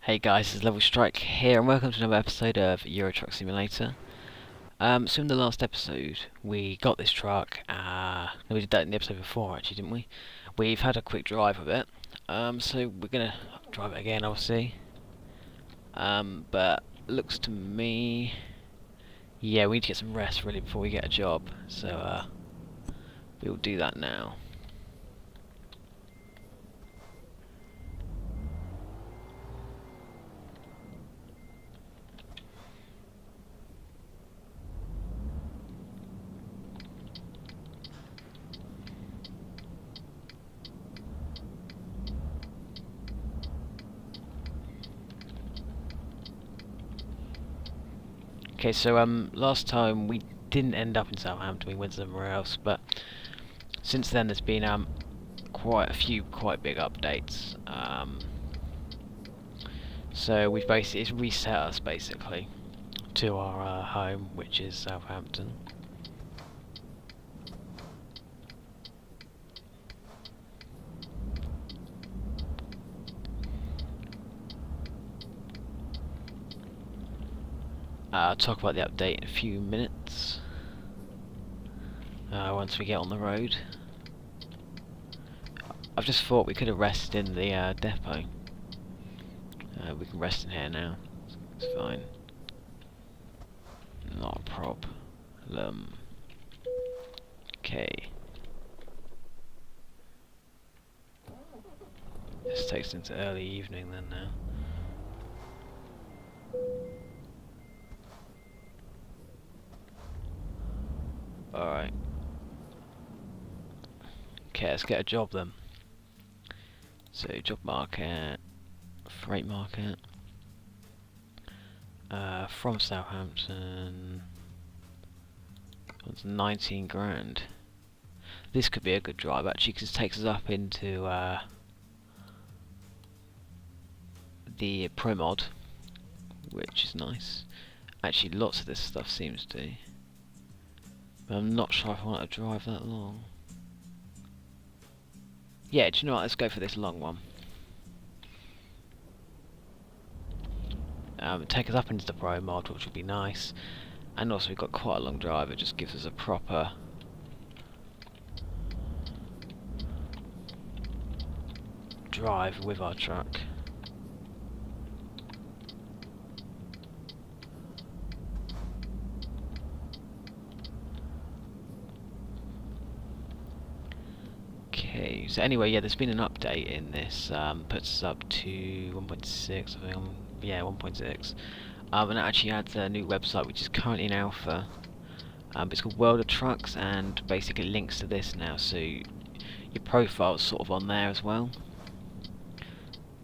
Hey guys, this is Levelstrike here, and welcome to another episode of Euro Truck Simulator. So in the last episode, we got this truck. No, we did that in the episode before, actually, didn't we? We've had a quick drive of it. So we're gonna drive it again, obviously. But looks to me, yeah, we need to get some rest really before we get a job. So we'll do that now. Okay, so last time we didn't end up in Southampton, we went somewhere else, but since then there's been quite a few quite big updates. So we've basically, it's reset us basically to our home, which is Southampton. I'll talk about the update in a few minutes, once we get on the road. I've just thought we could have rested in the depot. We can rest in here now, it's fine. Not a problem. Okay. This takes us into early evening then now. Alright. Okay, let's get a job then. So, job market, freight market, from Southampton, it's 19 grand. This could be a good drive actually, because it takes us up into the Pro mod, which is nice. Actually, lots of this stuff seems to. But I'm not sure if I want to drive that long. Yeah, do you know what? Let's go for this long one. Take us up into the Pro mod, which would be nice. And also we've got quite a long drive, it just gives us a proper drive with our truck. Okay, so anyway, yeah, there's been an update in this, puts us up to 1.6, I think, yeah, 1.6, and it actually adds a new website which is currently in alpha. It's called World of Trucks, and basically links to this now, so your profile's sort of on there as well,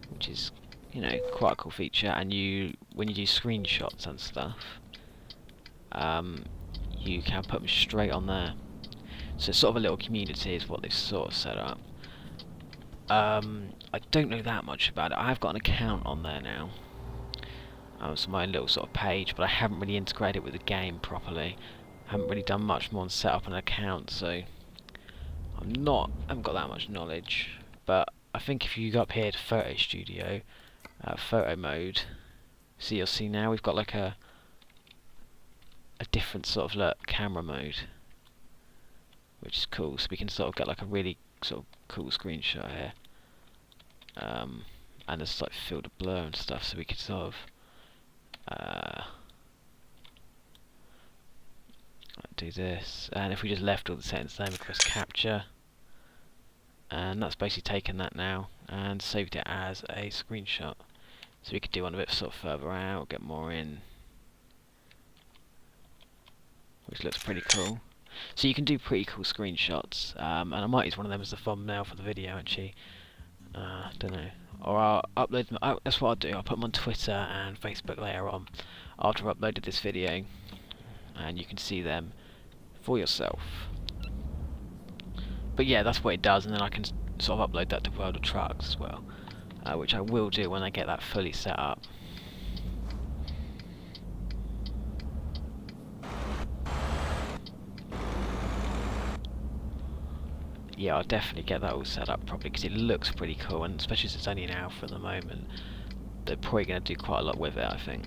which is, you know, quite a cool feature. And when you do screenshots and stuff, you can put them straight on there. So it's sort of a little community is what they've sort of set up. I don't know that much about it. I have got an account on there now. It's my little sort of page, but I haven't really integrated it with the game properly. I haven't really done much more than set up an account, so I haven't got that much knowledge. But I think if you go up here to Photo Studio, photo mode, so you'll see now we've got like a different sort of camera mode, which is cool. So we can sort of get like a really sort of cool screenshot here, and there's like field of blur and stuff, so we could sort of do this. And if we just left all the settings the same, we press capture, and that's basically taken that now and saved it as a screenshot. So we could do one a bit sort of further out, get more in, which looks pretty cool. So you can do pretty cool screenshots, and I might use one of them as the thumbnail for the video actually. Don't know. Or I'll upload them. That's what I'll do. I'll put them on Twitter and Facebook later on after I've uploaded this video, and you can see them for yourself. But yeah, that's what it does, and then I can sort of upload that to World of Trucks as well, which I will do when I get that fully set up. Yeah, I'll definitely get that all set up properly, because it looks pretty cool, and especially since it's only an alpha at the moment. they're probably going to do quite a lot with it, I think.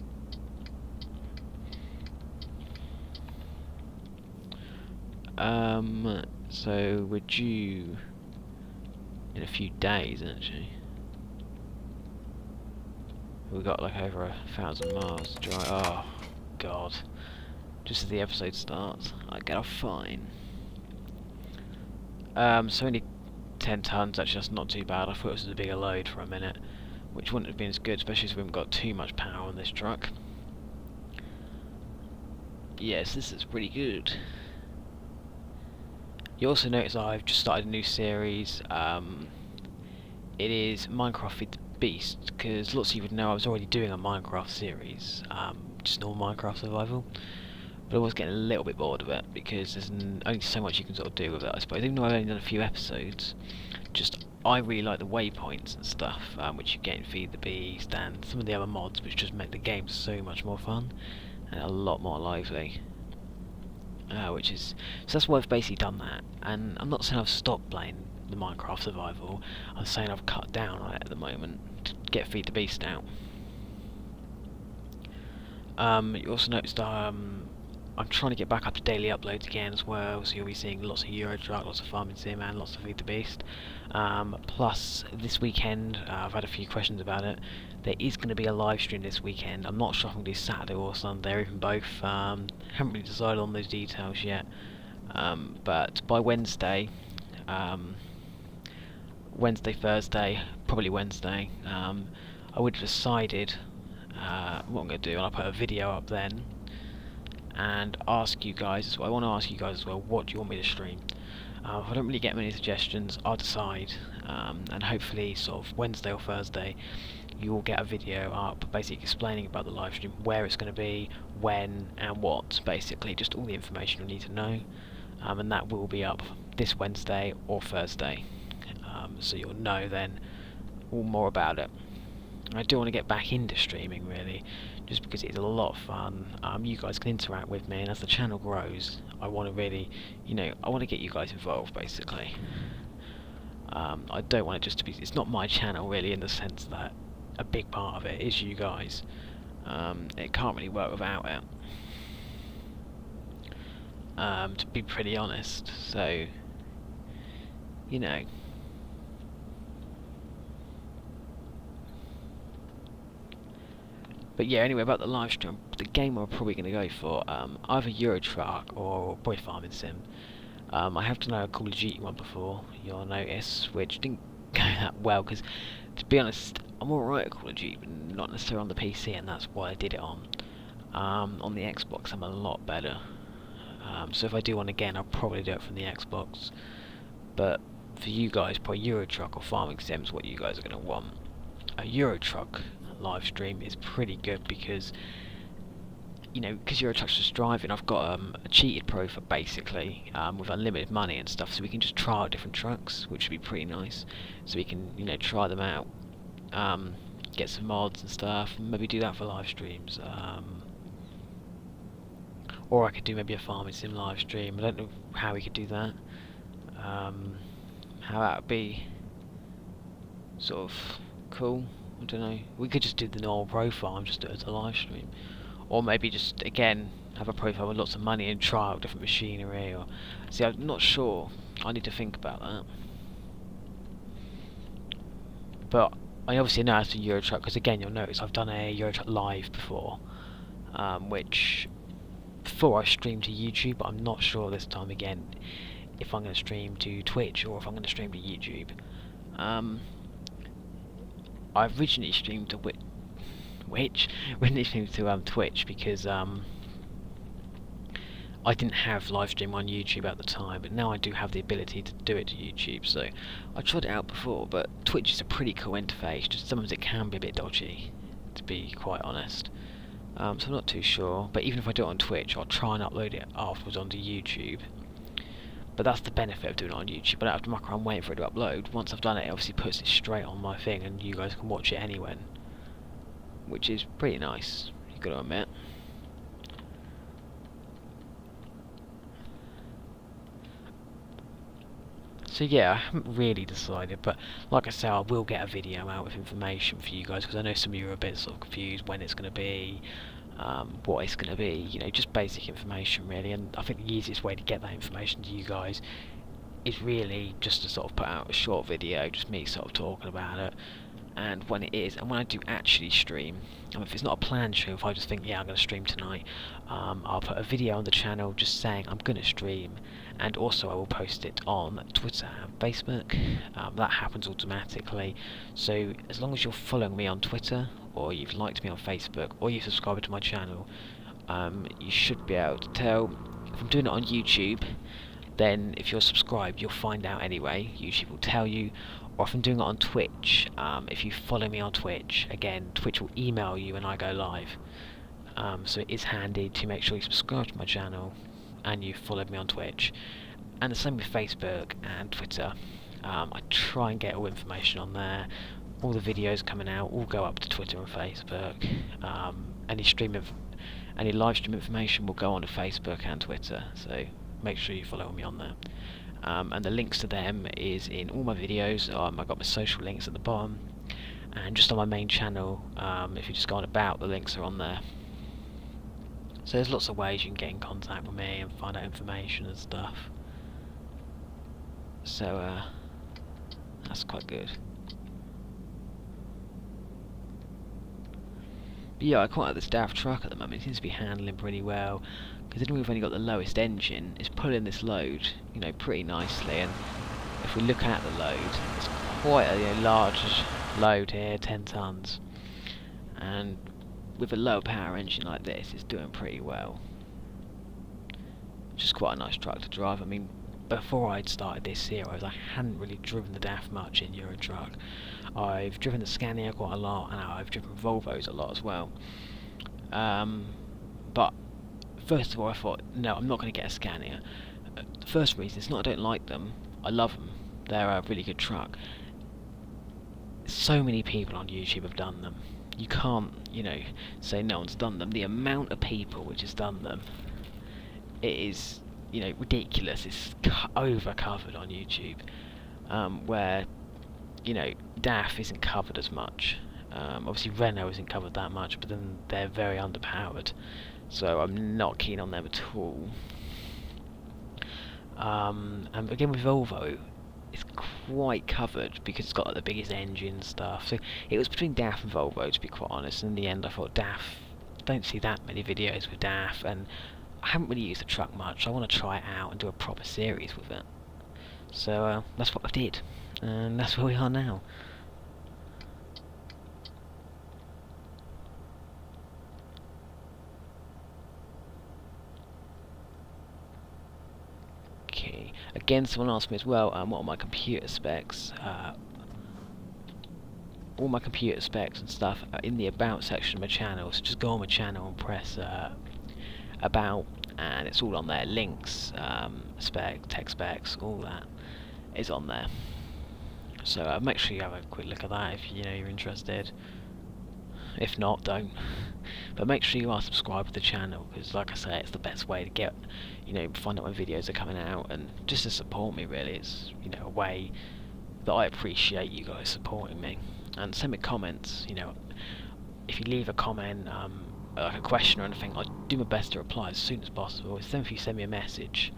So we're due in a few days, actually. We've got like over 1,000 miles to drive. Oh, God. Just as the episode starts, I get a fine. So only 10 tons, actually that's not too bad. I thought it was a bigger load for a minute, which wouldn't have been as good, especially as we haven't got too much power on this truck. Yes, this is pretty good. You also notice I've just started a new series. It is Minecraft Feed the Beast, because lots of you would know I was already doing a Minecraft series, just normal Minecraft survival. But I was getting a little bit bored of it, because there's only so much you can sort of do with it, I suppose. Even though I've only done a few episodes, just I really like the waypoints and stuff, which you get in Feed the Beast, and some of the other mods, which just make the game so much more fun, and a lot more lively. So that's why I've basically done that, and I'm not saying I've stopped playing the Minecraft survival, I'm saying I've cut down on it at the moment to get Feed the Beast out. You also noticed I'm trying to get back up to daily uploads again as well, so you'll be seeing lots of Euro Truck, lots of Farming Sim, and lots of Feed the Beast. Plus, this weekend, I've had a few questions about it, there is going to be a live stream this weekend. I'm not sure if I'm going to do Saturday or Sunday, or even both. Haven't really decided on those details yet. But by Wednesday, Thursday, probably Wednesday, I would have decided what I'm going to do, and I'll put a video up then, and ask you guys, I want to ask you guys as well, what do you want me to stream? If I don't really get many suggestions, I'll decide, and hopefully sort of Wednesday or Thursday you'll get a video up basically explaining about the live stream, where it's going to be, when and what, basically just all the information you need to know, and that will be up this Wednesday or Thursday, so you'll know then all more about it. I do want to get back into streaming really, just because it's a lot of fun. You guys can interact with me, and as the channel grows, I want to really, I want to get you guys involved basically. I don't want it just to be, it's not my channel really, in the sense that a big part of it is you guys. It can't really work without it, to be pretty honest, so But yeah, anyway, about the live stream, the game I'm probably going to go for, either Euro Truck or probably Farming Sim. I have done a Call of Duty one before, you'll notice, which didn't go that well, because to be honest, I'm alright at Call of Duty, but not necessarily on the PC, and that's why I did it on. On the Xbox, I'm a lot better. So if I do one again, I'll probably do it from the Xbox. But for you guys, probably Euro Truck or Farming Sim is what you guys are going to want. A Euro Truck live stream is pretty good because because Euro Truck's just driving, I've got a cheated profile basically, with unlimited money and stuff, so we can just try out different trucks, which would be pretty nice. So we can try them out, get some mods and stuff, and maybe do that for live streams. Or I could do maybe a Farming Sim live stream. I don't know how we could do that. How that would be sort of cool. I don't know. We could just do the normal profile and just do it as a live stream, or maybe just again have a profile with lots of money and try out different machinery. Or see, I'm not sure. I need to think about that. But I obviously know it's a Euro Truck because again, you'll notice I've done a Euro Truck live before, which before I streamed to YouTube. But I'm not sure this time again if I'm going to stream to Twitch or if I'm going to stream to YouTube. I originally streamed to Twitch because I didn't have live stream on YouTube at the time, but now I do have the ability to do it to YouTube. So I tried it out before, but Twitch is a pretty cool interface. Just sometimes it can be a bit dodgy, to be quite honest. So I'm not too sure. But even if I do it on Twitch, I'll try and upload it afterwards onto YouTube. But that's the benefit of doing it on YouTube. I don't have to muck around waiting for it to upload. Once I've done it, it obviously puts it straight on my thing, and you guys can watch it anywhere, which is pretty nice, you've got to admit. So yeah, I haven't really decided, but like I say, I will get a video out with information for you guys, because I know some of you are a bit sort of confused when it's going to be, what it's going to be, you know, just basic information really. And I think the easiest way to get that information to you guys is really just to sort of put out a short video, just me sort of talking about it. And when it is, and when I do actually stream, if it's not a planned show, if I just think, yeah, I'm going to stream tonight, I'll put a video on the channel just saying I'm going to stream, and also I will post it on Twitter and Facebook. That happens automatically, so as long as you're following me on Twitter, or you've liked me on Facebook, or you've subscribed to my channel, you should be able to tell. If I'm doing it on YouTube, then if you're subscribed, you'll find out anyway. YouTube will tell you. Or if I'm doing it on Twitch, if you follow me on Twitch, again, Twitch will email you when I go live. So it is handy to make sure you subscribe to my channel and you followed me on Twitch. And the same with Facebook and Twitter. I try and get all information on there. All the videos coming out all go up to Twitter and Facebook. Any live stream information will go on to Facebook and Twitter. So make sure you follow me on there. And the links to them is in all my videos. I've got my social links at the bottom, and just on my main channel, if you just go on about, the links are on there. So there's lots of ways you can get in contact with me and find out information and stuff. So that's quite good. But yeah, I quite like this daft truck at the moment. It seems to be handling pretty well. Considering we've only got the lowest engine, it's pulling this load, you know, pretty nicely. And if we look at the load, it's quite a large load here, 10 tons. And with a low power engine like this, it's doing pretty well. Just quite a nice truck to drive. I mean, before I'd started this series, I hadn't really driven the DAF much in Euro Truck. I've driven the Scania quite a lot, and I've driven Volvos a lot as well. But first of all, I thought, no, I'm not going to get a Scania. The first reason is not I don't like them, I love them. They're a really good truck. So many people on YouTube have done them. You can't, you know, say no one's done them. The amount of people which has done them, it is, you know, ridiculous. It's over covered on YouTube, where, you know, DAF isn't covered as much. Obviously Renault isn't covered that much, but then they're very underpowered. So I'm not keen on them at all. And again with Volvo, it's quite covered because it's got like the biggest engine stuff. So it was between DAF and Volvo, to be quite honest. In the end, I thought DAF. Don't see that many videos with DAF, and I haven't really used the truck much. I want to try it out and do a proper series with it. So that's what I did, and that's where we are now. Again, someone asked me as well, what are my computer specs? All my computer specs and stuff are in the about section of my channel, so just go on my channel and press about, and it's all on there. Links, tech specs, all that is on there. So make sure you have a quick look at that if you know you're interested. If not, don't. But make sure you are subscribed to the channel, because like I say, it's the best way to get, you know, find out when videos are coming out, and just to support me really. It's, you know, a way that I appreciate you guys supporting me. And send me comments, you know, if you leave a comment, like a question or anything, I'll do my best to reply as soon as possible. If you send me a message,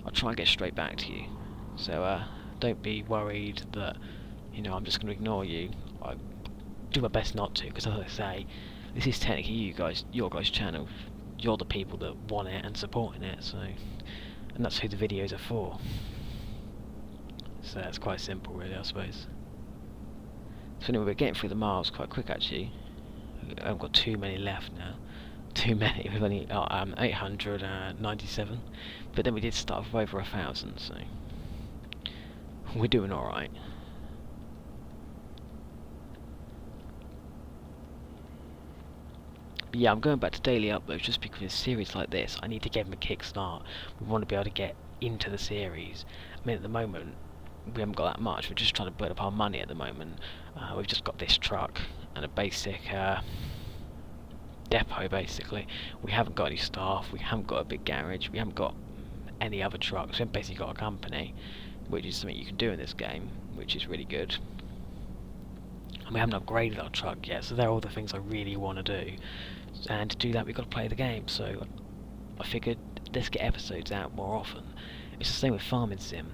I'll try and get straight back to you. So don't be worried that, you know, I'm just going to ignore you. I do my best not to, because as I say, this is technically your guys' channel. You're the people that want it and supporting it, so, and that's who the videos are for. So it's quite simple really, I suppose. So anyway, we're getting through the miles quite quick actually. I haven't got too many left now. Too many, we've only 897, but then we did start with over 1,000, so we're doing alright. But yeah, I'm going back to daily uploads just because a series like this, I need to give them a kickstart. We want to be able to get into the series. I mean, at the moment, we haven't got that much. We're just trying to build up our money at the moment. We've just got this truck and a basic depot, basically. We haven't got any staff. We haven't got a big garage. We haven't got any other trucks. We've basically got a company. which is something you can do in this game, which is really good. And we haven't upgraded our truck yet, so they're all the things I really want to do. And to do that, we've got to play the game. So I figured, let's get episodes out more often. It's the same with Farming Sim.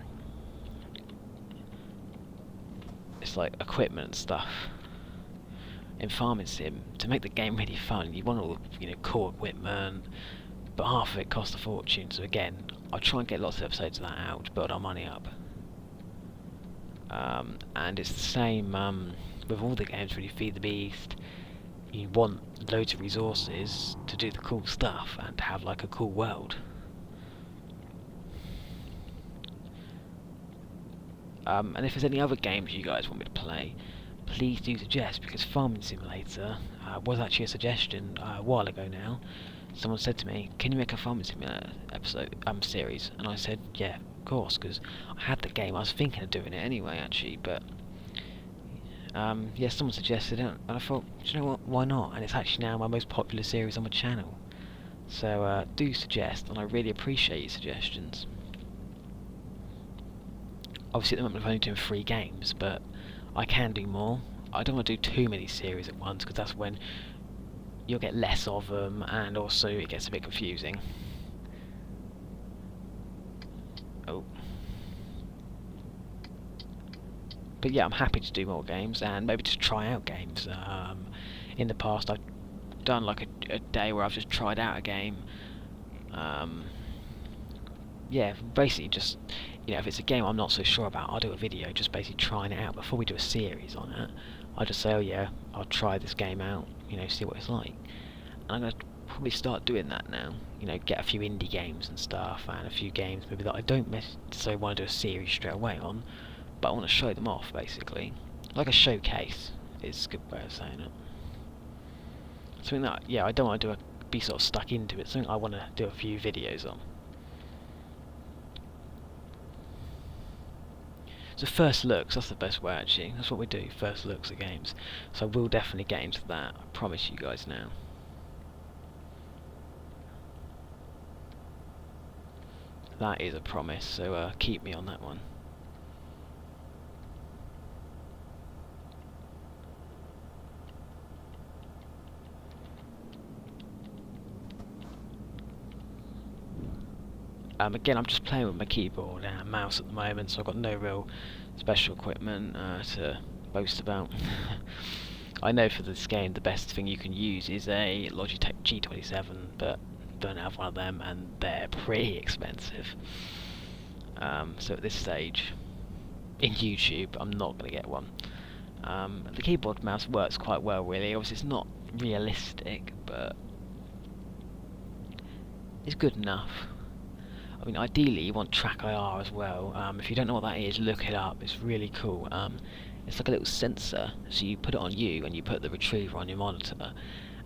It's like equipment and stuff. In Farming Sim, to make the game really fun, you want all the cool equipment, but half of it costs a fortune. So again, I'll try and get lots of episodes of that out to build our money up. And it's the same with all the games. Really, Feed the Beast. You want loads of resources to do the cool stuff and to have like a cool world. And if there's any other games you guys want me to play, please do suggest, because Farming Simulator was actually a suggestion a while ago now. Someone said to me, can you make a Farming Simulator series? And I said, yeah, of course, because I had the game. I was thinking of doing it anyway, actually, but yeah, someone suggested it, and I thought, do you know what, why not? And it's actually now my most popular series on my channel. So do suggest, and I really appreciate your suggestions. Obviously at the moment I'm only doing 3 games, but I can do more. I don't want to do too many series at once, because that's when you'll get less of them, and also it gets a bit confusing. Oh. But yeah, I'm happy to do more games, and maybe just try out games. In the past I've done like a day where I've just tried out a game. Yeah, basically just, if it's a game I'm not so sure about, I'll do a video just basically trying it out. Before we do a series on it, I'll just say, oh yeah, I'll try this game out, see what it's like. And I'm going to probably start doing that now. Get a few indie games and stuff, and a few games maybe that I don't necessarily want to do a series straight away on, but I want to show them off, basically. Like a showcase is a good way of saying it. Something that, yeah, I don't want to be sort of stuck into it, something I want to do a few videos on. So first looks, that's the best way actually, that's what we do, first looks at games. So we'll definitely get into that, I promise you guys now. That is a promise, so keep me on that one. Again, I'm just playing with my keyboard and mouse at the moment, so I've got no real special equipment to boast about. I know for this game the best thing you can use is a Logitech G27, but don't have one of them, and they're pretty expensive. So at this stage, in YouTube, I'm not going to get one. The keyboard mouse works quite well, really. Obviously, it's not realistic, but it's good enough. I mean, ideally you want track IR as well. If you don't know what that is, look it up. It's really cool. It's like a little sensor, so you put it on you and you put the retriever on your monitor, and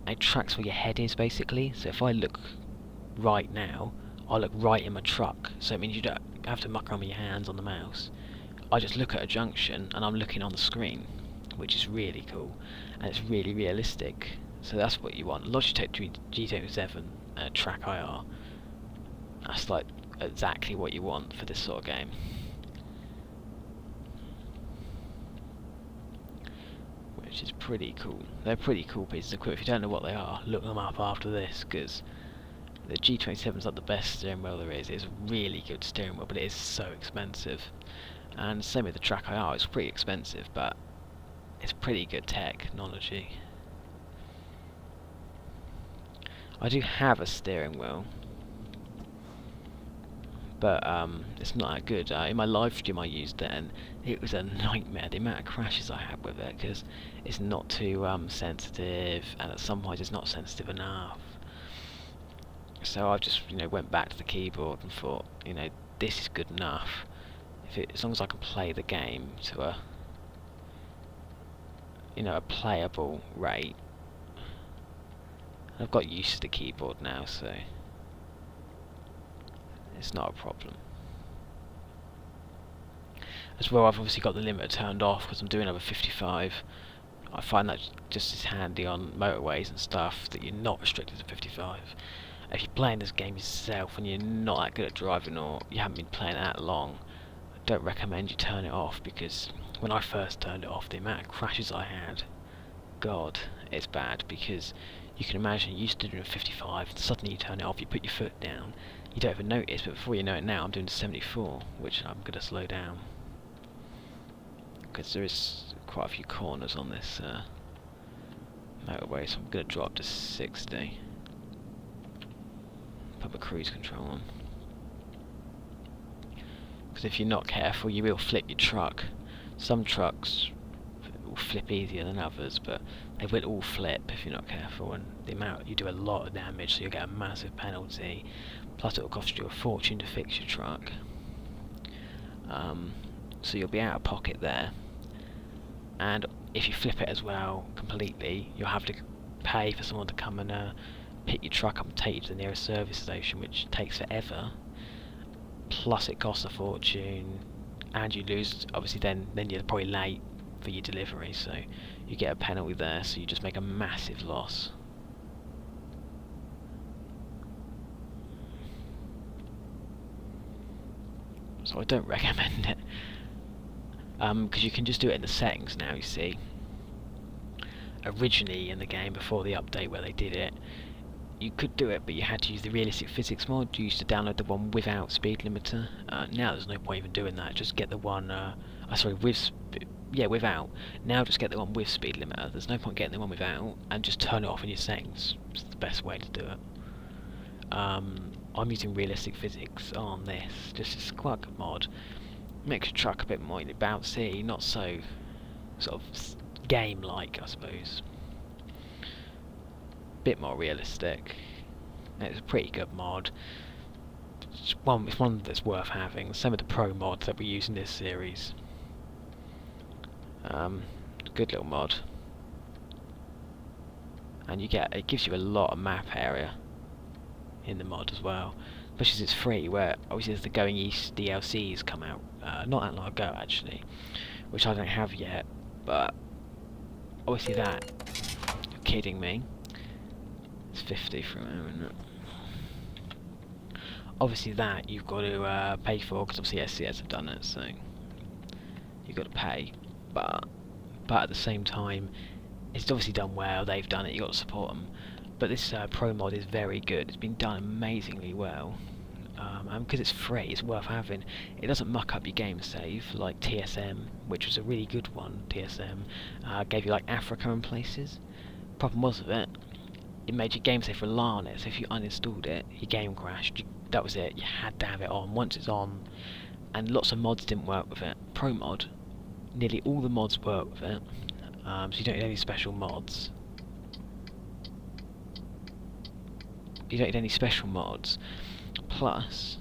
it tracks where your head is, basically. So if I look right now, I'll look right in my truck, so it means you don't have to muck around with your hands on the mouse. I just look at a junction and I'm looking on the screen, which is really cool, and it's really realistic. So that's what you want. Logitech G27 track IR. That's like exactly what you want for this sort of game. Which is pretty cool. They're pretty cool pieces of equipment. If you don't know what they are, look them up after this, because the G27 is like the best steering wheel there is. It's a really good steering wheel, but it is so expensive. And same with the track IR, it's pretty expensive, but it's pretty good technology. I do have a steering wheel, but it's not that good. In my live stream I used it, and it was a nightmare, the amount of crashes I had with it, because it's not too sensitive, and at some points it's not sensitive enough. So I just went back to the keyboard and thought, this is good enough. As long as I can play the game to a a playable rate. I've got used to the keyboard now, so it's not a problem. As well, I've obviously got the limiter turned off because I'm doing over 55. I find that just as handy on motorways and stuff, that you're not restricted to 55. If you're playing this game yourself and you're not that good at driving, or you haven't been playing it that long, don't recommend you turn it off, because when I first turned it off, the amount of crashes I had, God, it's bad. Because you can imagine, you used to do 55, suddenly you turn it off, you put your foot down, you don't even notice, but before you know it now, I'm doing 74, which I'm going to slow down. Because there is quite a few corners on this motorway, so I'm going to drop to 60. Put my cruise control on. Because if you're not careful, you will flip your truck. Some trucks will flip easier than others, but they will all flip if you're not careful, and the amount, you do a lot of damage, so you'll get a massive penalty. Plus it will cost you a fortune to fix your truck. So you'll be out of pocket there. And if you flip it as well completely, you'll have to pay for someone to come and pick your truck up and take you to the nearest service station, which takes forever. Plus it costs a fortune, and you lose, obviously then you're probably late for your delivery, so you get a penalty there, so you just make a massive loss. So I don't recommend it, because you can just do it in the settings now, you see. Originally in the game, before the update where they did it, you could do it, but you had to use the realistic physics mod. You used to download the one without speed limiter. Now there's no point even doing that. Just get the one, without. Now just get the one with speed limiter. There's no point getting the one without, and just turn it off in your settings. It's the best way to do it. I'm using realistic physics on this. Just a quite good mod. Makes your truck a bit more bouncy, not so sort of game-like, I suppose. Bit more realistic. It's a pretty good mod. It's one that's worth having. Some of the pro mods that we use in this series. Good little mod. And it gives you a lot of map area in the mod as well. Especially as it's free, where obviously there's the Going East DLCs come out not that long ago actually, which I don't have yet, but obviously that. You're kidding me. It's 50 for a moment. Obviously that you've got to pay for, because obviously SCS have done it, so you've got to pay. But at the same time, it's obviously done well. They've done it. You've got to support them. But this pro mod is very good. It's been done amazingly well. And because it's free, it's worth having. It doesn't muck up your game save like TSM, which was a really good one. TSM gave you like Africa and places. Problem was with it, it made your game save rely on it. So if you uninstalled it, your game crashed. That was it. You had to have it on. Once it's on, and lots of mods didn't work with it. Pro mod, nearly all the mods work with it. So you don't need any special mods. You don't need any special mods. Plus,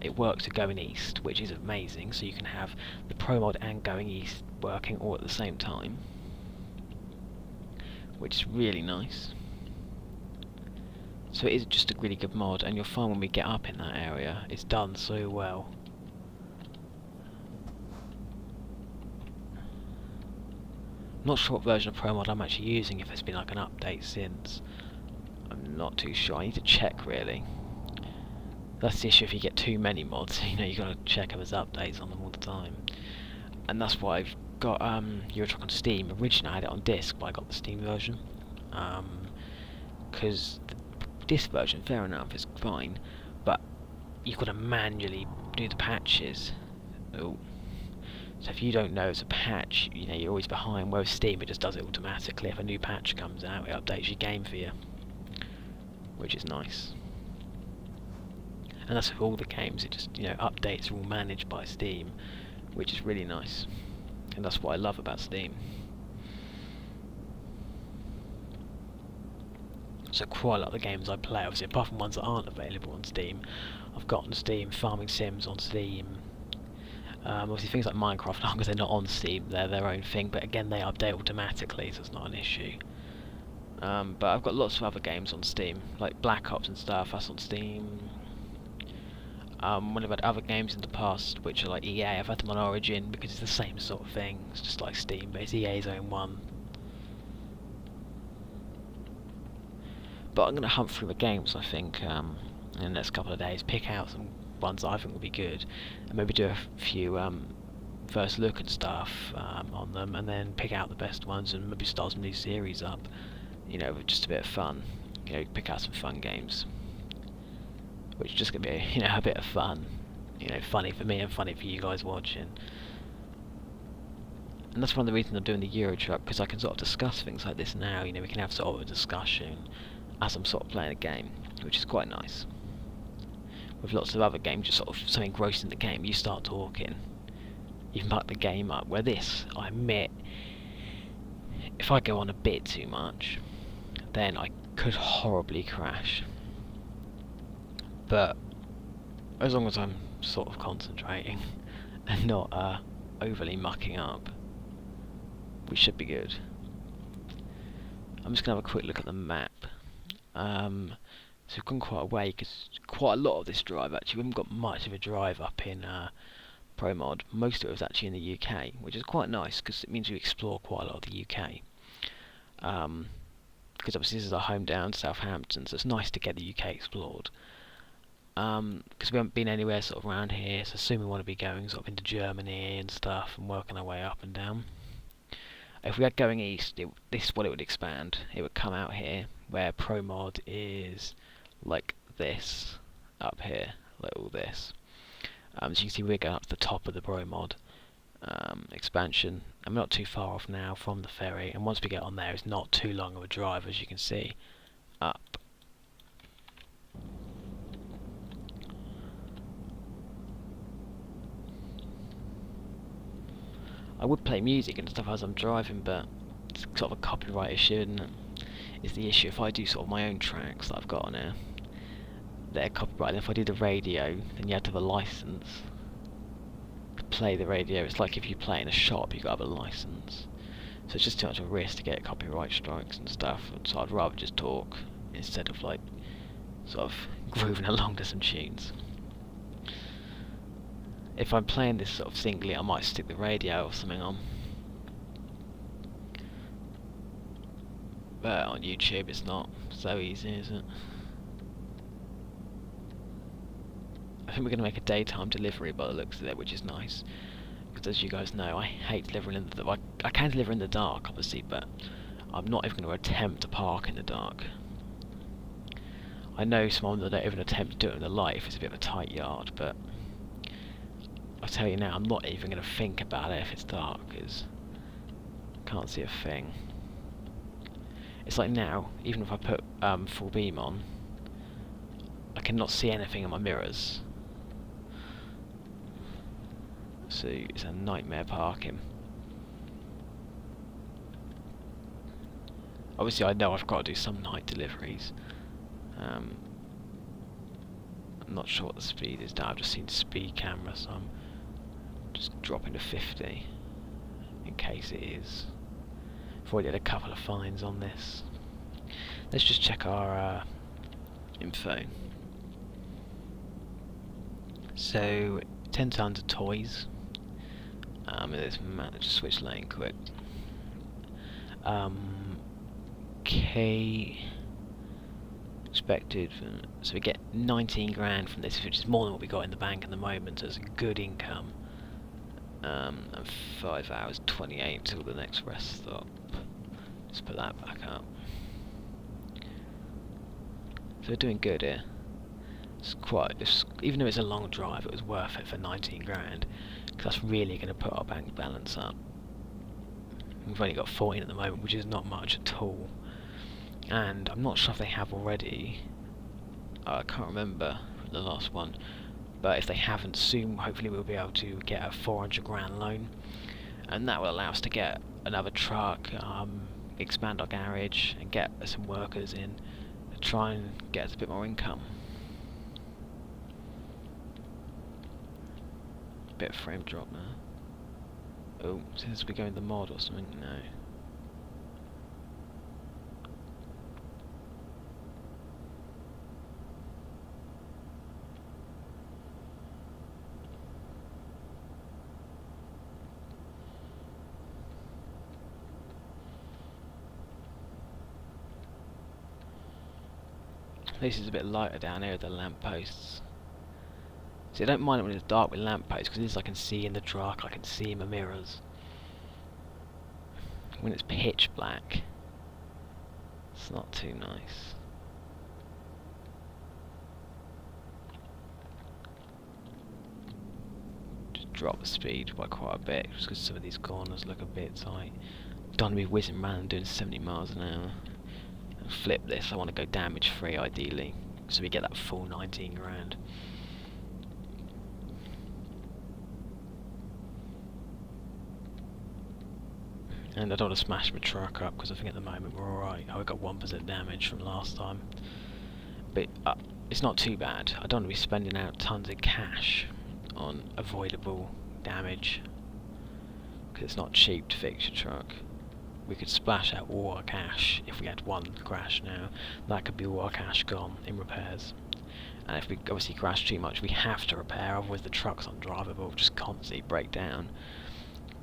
it works to Going East, which is amazing. So you can have the Pro mod and Going East working all at the same time, which is really nice. So it is just a really good mod, and you'll find when we get up in that area, it's done so well. Not sure what version of Pro mod I'm actually using, if there's been like an update since. I'm not too sure. I need to check really. That's the issue if you get too many mods. You know, you got to check if there's updates on them all the time. And that's why I've got Euro Truck on Steam. Originally I had it on disc, but I got the Steam version. Because the disc version, fair enough, is fine, but you've got to manually do the patches. Oh. So if you don't know it's a patch, you know, you're always behind. Whereas Steam, it just does it automatically. If a new patch comes out, it updates your game for you, which is nice. And that's with all the games. It just, you know, updates are all managed by Steam, which is really nice. And that's what I love about Steam. So quite a lot of the games I play, obviously, apart from ones that aren't available on Steam, I've got on Steam. Farming Sims on Steam. Obviously things like Minecraft, because they're not on Steam, they're their own thing, but again they update automatically, so it's not an issue. But I've got lots of other games on Steam, like Black Ops and stuff, that's on Steam. When I've had other games in the past, which are like EA, I've had them on Origin, because it's the same sort of thing, it's just like Steam, but it's EA's own one. But I'm going to hunt through the games, I think, in the next couple of days, pick out some ones that I think will be good, and maybe do a few first look and stuff on them, and then pick out the best ones and maybe start some new series up. You know, just a bit of fun. You know, pick out some fun games, which is just gonna be a bit of fun. You know, funny for me and funny for you guys watching. And that's one of the reasons I'm doing the Euro Truck, because I can sort of discuss things like this now. You know, we can have sort of a discussion as I'm sort of playing a game, which is quite nice. With lots of other games, just sort of so engrossed in the game, you start talking. You can pack the game up. Where this, I admit, if I go on a bit too much, then I could horribly crash. But as long as I'm sort of concentrating and not overly mucking up, we should be good. I'm just going to have a quick look at the map. So we've gone quite a way, because quite a lot of this drive, actually, we haven't got much of a drive up in Pro Mod. Most of it was actually in the UK, which is quite nice, because it means we explore quite a lot of the UK. Because obviously this is our home down, Southampton, so it's nice to get the UK explored. Because we haven't been anywhere sort of around here, so soon we want to be going sort of into Germany and stuff, and working our way up and down. If we had going east, this is what it would expand. It would come out here, where Pro Mod is like this, up here, like all this. So you can see we're going up to the top of the Pro Mod expansion. I'm not too far off now from the ferry, and once we get on there, it's not too long of a drive, as you can see, up. I would play music and stuff as I'm driving, but it's sort of a copyright issue, and is the issue. If I do sort of my own tracks that I've got on here, they're copyrighted. And if I do the radio, then you have to have a license to play the radio. It's like if you play in a shop, you've got to have a license. So it's just too much of a risk to get copyright strikes and stuff. So I'd rather just talk instead of like sort of grooving along to some tunes. If I'm playing this sort of singly, I might stick the radio or something on. But on YouTube it's not so easy, is it? I think we're going to make a daytime delivery by the looks of it, which is nice. Because as you guys know, I hate delivering in the dark. I can deliver in the dark, obviously, but I'm not even going to attempt to park in the dark. I know someone that don't even attempt to do it in the light if it's a bit of a tight yard, but I'll tell you now, I'm not even going to think about it if it's dark, because I can't see a thing. It's like now, even if I put full beam on, I cannot see anything in my mirrors. So it's a nightmare parking. Obviously I know I've got to do some night deliveries. I'm not sure what the speed is now. I've just seen speed camera, so I'm just dropping to 50 in case it is. I've already had a couple of fines on this. Let's just check our info. So 10 tons of toys. Let's just switch lane quick. Okay. Expected, so we get 19 grand from this, which is more than what we got in the bank at the moment, so it's a good income. And 5 hours 28 till the next rest stop. Let's put that back up. So we're doing good here. Even though it's a long drive, it was worth it for 19 grand, because that's really going to put our bank balance up. We've only got 14 at the moment, which is not much at all. And I'm not sure if they have already. I can't remember the last one, but if they haven't, soon hopefully we'll be able to get a 400 grand loan, and that will allow us to get another truck, expand our garage, and get some workers in to try and get us a bit more income. Bit of frame drop now. Oh, since we go in the mod or something, no. This is a bit lighter down here with the lamp posts. See, I don't mind it when it's dark with lampposts, because at least I can see in the truck, I can see in my mirrors. When it's pitch black, it's not too nice. Just drop the speed by quite a bit, just because some of these corners look a bit tight. Don't want to be whizzing around doing 70 miles an hour. And flip this, I want to go damage free ideally, so we get that full 19 grand. And I don't want to smash my truck up, because I think at the moment we're alright. Oh, we got 1% damage from last time. But it's not too bad. I don't want to be spending out tons of cash on avoidable damage, because it's not cheap to fix your truck. We could splash out all our cash if we had one crash now. That could be all our cash gone in repairs. And if we obviously crash too much, we have to repair, otherwise the truck's undrivable, just constantly break down.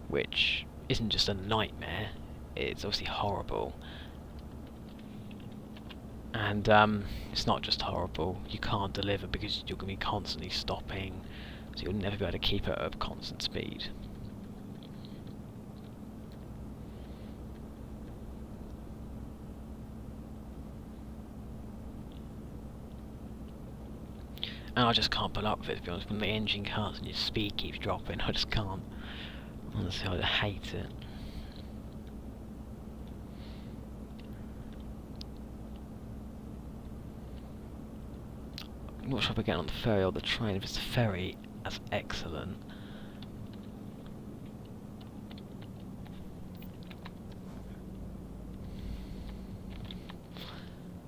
Which isn't just a nightmare, it's obviously horrible. And it's not just horrible, you can't deliver because you're going to be constantly stopping, so you'll never be able to keep it at a constant speed. And I just can't put up with it, to be honest. When the engine cuts and your speed keeps dropping, I just can't. Honestly, I hate it. I'm not sure if we're getting on the ferry or the train. If it's the ferry, that's excellent.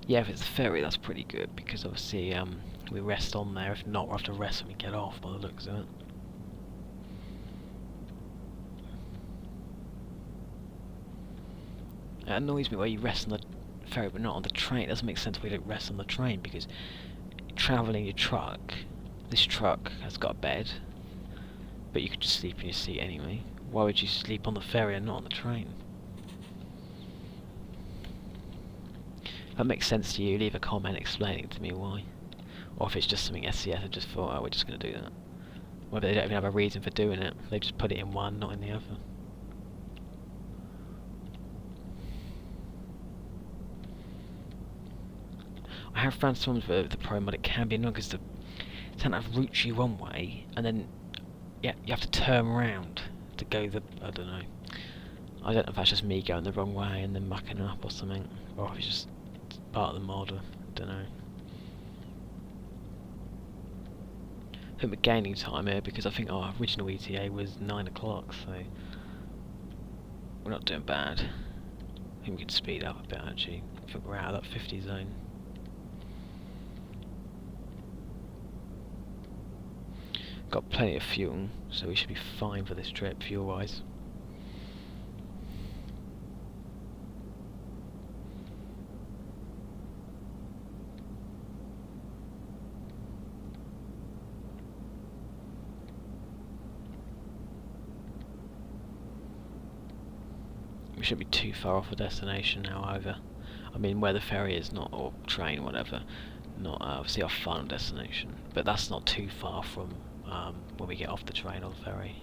Yeah, if it's the ferry, that's pretty good, because obviously we rest on there. If not, we'll have to rest when we get off, by the looks of it. It annoys me where you rest on the ferry but not on the train. It doesn't make sense why you don't rest on the train, because you're travelling your truck. This truck has got a bed, but you could just sleep in your seat anyway. Why would you sleep on the ferry and not on the train? If that makes sense to you, leave a comment explaining to me why. Or if it's just something SCS have just thought, oh, we're just going to do that. Or if they don't even have a reason for doing it, they just put it in one, not in the other. I have found sometimes with the Pro mod it can be annoying, because the Santa routes you one way, and then yeah, you have to turn around to go the, I don't know. I don't know if that's just me going the wrong way and then mucking up or something, or if it's just part of the mod, I don't know. I think we're gaining time here, because I think our original ETA was 9 o'clock, so we're not doing bad. I think we can speed up a bit actually. I think we're out of that 50 zone. Got plenty of fuel, so we should be fine for this trip fuel-wise. We shouldn't be too far off the destination now either. I mean, where the ferry is, not, or train, whatever, not obviously our final destination, but that's not too far from when we get off the train or the ferry.